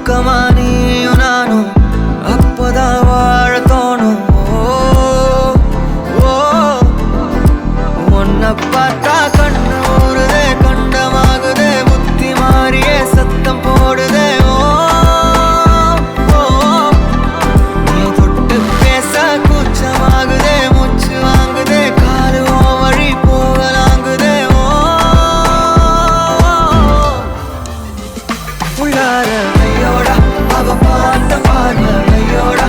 பக்கமா நீயும் நானும் அப்பதான் வாழ தோணும். உன்னை பார்த்தா கண்ணு ஊறுதே, கண்டமாகுதே, புத்தி மாறியே சத்தம் போடுதே. நீ தொட்டு பேச கூச்சமாகுதே, மூச்சு வாங்குதே, காலு வழி போகலாங்குதே. உள்ளார ஐயோடா அவ பார்த்த பார்வை ஐயோடா